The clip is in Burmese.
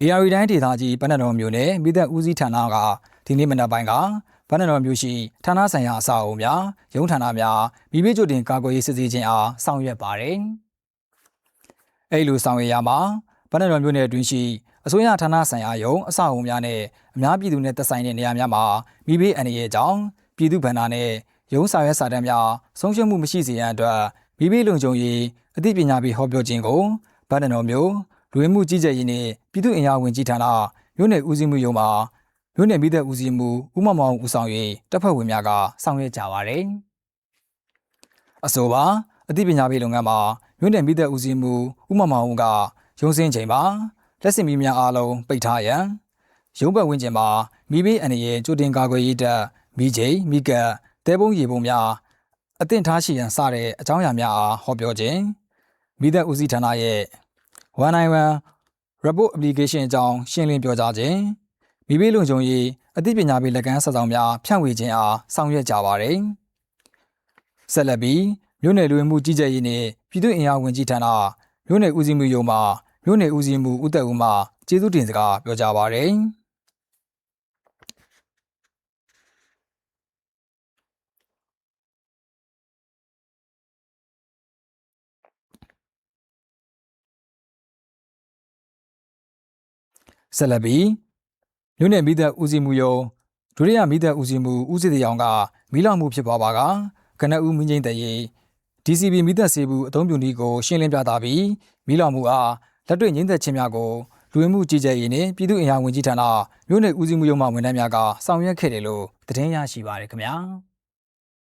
AR တိုင်းဒေသကြီးဗန္နတော်မြို့နယ်မိသက်ဦးစီးဌာနကဒီနေ့မနက်ပိုင်းကဗန္နတော်မြို့ရှိဌာနဆိုင်ရာအဆောက်အအုံများရုံးဌာနများမိဘကြိုတင်ကာကွယ်ရေးစစ်ဆေးခြင်းအားဆောင်ရွက်ပါတယ်။အဲ့လိုဆောင်ရွက်ရမှာဗန္နတော်မြို့နယ်အတွင်းရှိအစိုးရဌာနဆိုင်ရာရုံးအဆောက်အအုံများနဲ့အများပြည်သူနဲ့သက်ဆိုင်တဲ့နေရာများမှာမိဘအန္တရာယ်ကြောင့်ပြည်သူ့ဗန္နာနဲ့ရုံးစာရွက်စာတမ်းများဆုံးရှုံးမှုမရှိစေရန်အတွက်မိဘလုံခြုံရေးအသိပညာပေးဟောပြောခြင်းကိုဗန္နတော်မြို့လူဝင်မှုကြီးကြပ်ရေးနှင့်ပြည်သူ့အင်အားဝန်ကြီးဌာနမြို့နယ်ဦးစီးမှုရုံးမှမြို့နယ်မိသက်ဦးစီးမှုဦးမောင်မောင်ဦးဆောင်၍တပ်ဖွဲ့ဝင်များကဆောင်ရွက်ကြပါသည်။အဆိုပါအသိပညာပေးလုပ်ငန်းမှာမြို့နယ်မိသက်ဦးစီးမှုဦးမောင်မောင်ဦးကရုံးစင်းချိန်မှာလက်စင်မီများအားလုံးပိတ်ထားရန်ရုံးဘက်ဝန်းကျင်မှာမိဘအန္တရာယ်ကြိုတင်ကာကွယ်ရေးတပ်မိချိန်မိကတ်တဲပုံးရေပုံးများအသင့်ထားရှိရန်စတဲ့အကြောင်းအရာများအားဟောပြောခြင်းမိသက်ဦးစီးဌာနရဲ့191 report application အကြောင်းရှင်းလင်းပြောကြားခြင်းမိဘလုံခြုံရေးအသိပညာပေးလက်ကမ်းစာဆောင်များဖြန့်ဝေခြင်းအားဆောင်ရွက်ကြပါသည်။ဆက်လက်ပြီးမြို့နယ်လူဝင်မှုကြီးကြပ်ရေးနှင့်ပြည်သူ့အင်အားဝန်ကြီးဌာနမြို့နယ်ဦးစီးမှုရုံးမှမြို့နယ်ဦးစီးမှုဦးသက်ဦးမှကျေးဇူးတင်စကားပြောကြားပါသည်။ဆက်လက်ပြီးမြို့နယ်မိသက်ဦးစီးမှုရုံးဒုတိယမိသက်ဦးစီးမှုဦးစီးတရားကမီးလောင်မှုဖြစ်ပွားပါကကနဦးမင်းကျင်းတရေ DCB မိသက်စေဘူးအသုံးပြုနည်းကိုရှင်းလင်းပြသပြီးမီးလောင်မှုအားလက်တွေ့ငြိမ်းသက်ခြင်းများကိုလူဝင်မှုကြီးကြပ်ရေးနှင့်ပြည်သူ့အင်အားဝန်ကြီးဌာနမြို့နယ်ဦးစီးမှုရုံးမှဝန်ထမ်းများကဆောင်ရွက်ခဲ့တယ်လို့သတင်းရရှိပါရခင်ဗျာ။